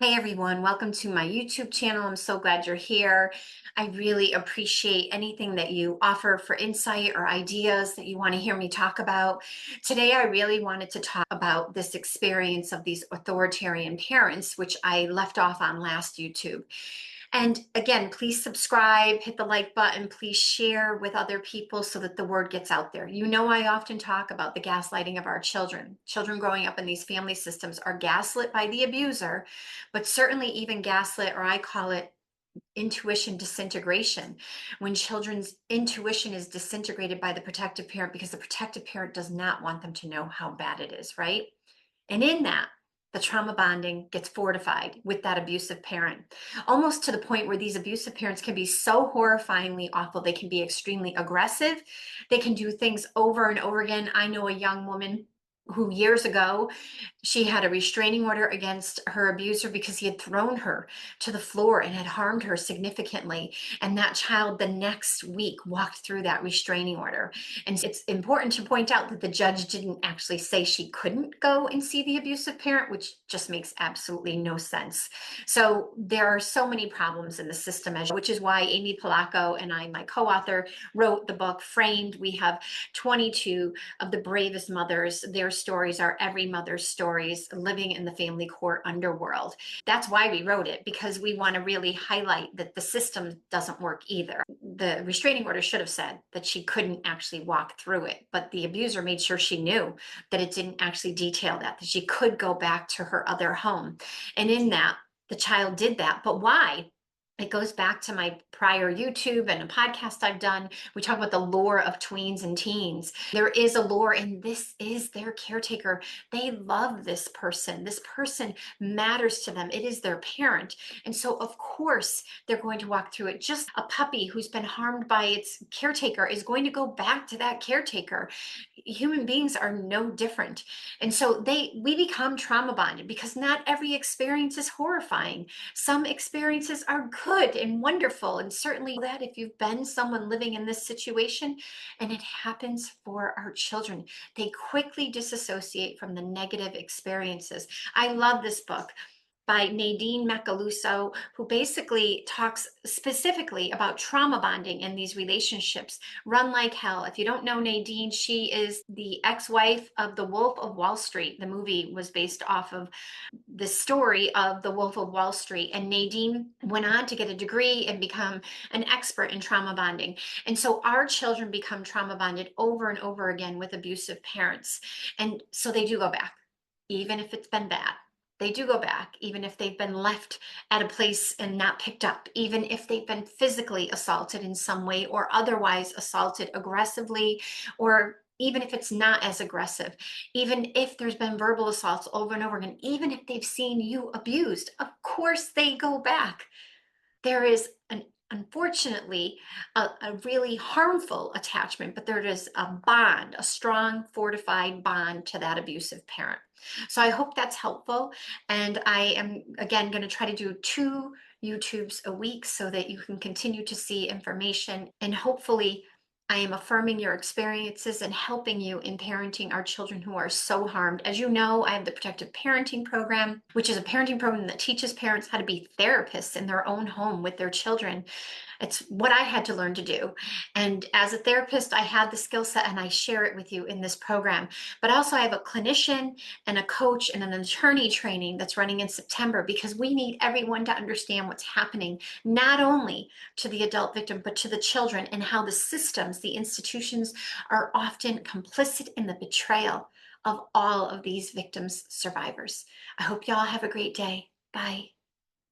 Hey everyone, welcome to my YouTube channel. I'm so glad you're here. I really appreciate anything that you offer for insight or ideas that you want to hear me talk about. Today, I really wanted to talk about this experience of these authoritarian parents, which I left off on last YouTube. And again, please subscribe, hit the like button, please share with other people so that the word gets out there. You know, I often talk about the gaslighting of our children. Children growing up in these family systems are gaslit by the abuser, but certainly even gaslit, or I call it intuition disintegration, when children's intuition is disintegrated by the protective parent because the protective parent does not want them to know how bad it is, right? And in that, the trauma bonding gets fortified with that abusive parent, almost to the point where these abusive parents can be so horrifyingly awful. They can be extremely aggressive. They can do things over and over again. I know a young woman who years ago, she had a restraining order against her abuser because he had thrown her to the floor and had harmed her significantly. And that child the next week walked through that restraining order. And it's important to point out that the judge didn't actually say she couldn't go and see the abusive parent, which just makes absolutely no sense. So there are so many problems in the system, which is why Amy Polacco and I, my co-author, wrote the book Framed. We have 22 of the bravest mothers. Their stories are every mother's stories living in the family court underworld. That's why we wrote it, because we want to really highlight that the system doesn't work either. The restraining order should have said that she couldn't actually walk through it, but the abuser made sure she knew that it didn't actually detail that she could go back to her other home. And in that, the child did that. But why? It goes back to my prior YouTube and a podcast I've done. We talk about the lore of tweens and teens. There is a lore, and this is their caretaker. They love this person. This person matters to them. It is their parent. And so, of course, they're going to walk through it. Just a puppy who's been harmed by its caretaker is going to go back to that caretaker. Human beings are no different. And so we become trauma bonded because not every experience is horrifying. Some experiences are good and wonderful. And certainly that if you've been someone living in this situation, and it happens for our children, they quickly disassociate from the negative experiences. I love this book by Nadine Macaluso, who basically talks specifically about trauma bonding in these relationships. Run Like Hell. If you don't know Nadine, she is the ex-wife of the Wolf of Wall Street. The movie was based off of the story of the Wolf of Wall Street. And Nadine went on to get a degree and become an expert in trauma bonding. And so our children become trauma bonded over and over again with abusive parents. And so they do go back, even if it's been bad. They do go back, even if they've been left at a place and not picked up, even if they've been physically assaulted in some way or otherwise assaulted aggressively, or even if it's not as aggressive, even if there's been verbal assaults over and over again, even if they've seen you abused, of course they go back. There is unfortunately a really harmful attachment, but there is a bond, a strong fortified bond to that abusive parent. So I hope that's helpful. And I am again going to try to do 2 YouTubes a week so that you can continue to see information, and hopefully I am affirming your experiences and helping you in parenting our children who are so harmed. As you know, I have the Protective Parenting Program, which is a parenting program that teaches parents how to be therapists in their own home with their children. It's what I had to learn to do. And as a therapist, I had the skill set and I share it with you in this program. But also I have a clinician and a coach and an attorney training that's running in September, because we need everyone to understand what's happening, not only to the adult victim, but to the children, and how the systems, the institutions are often complicit in the betrayal of all of these victims' survivors. I hope y'all have a great day. Bye.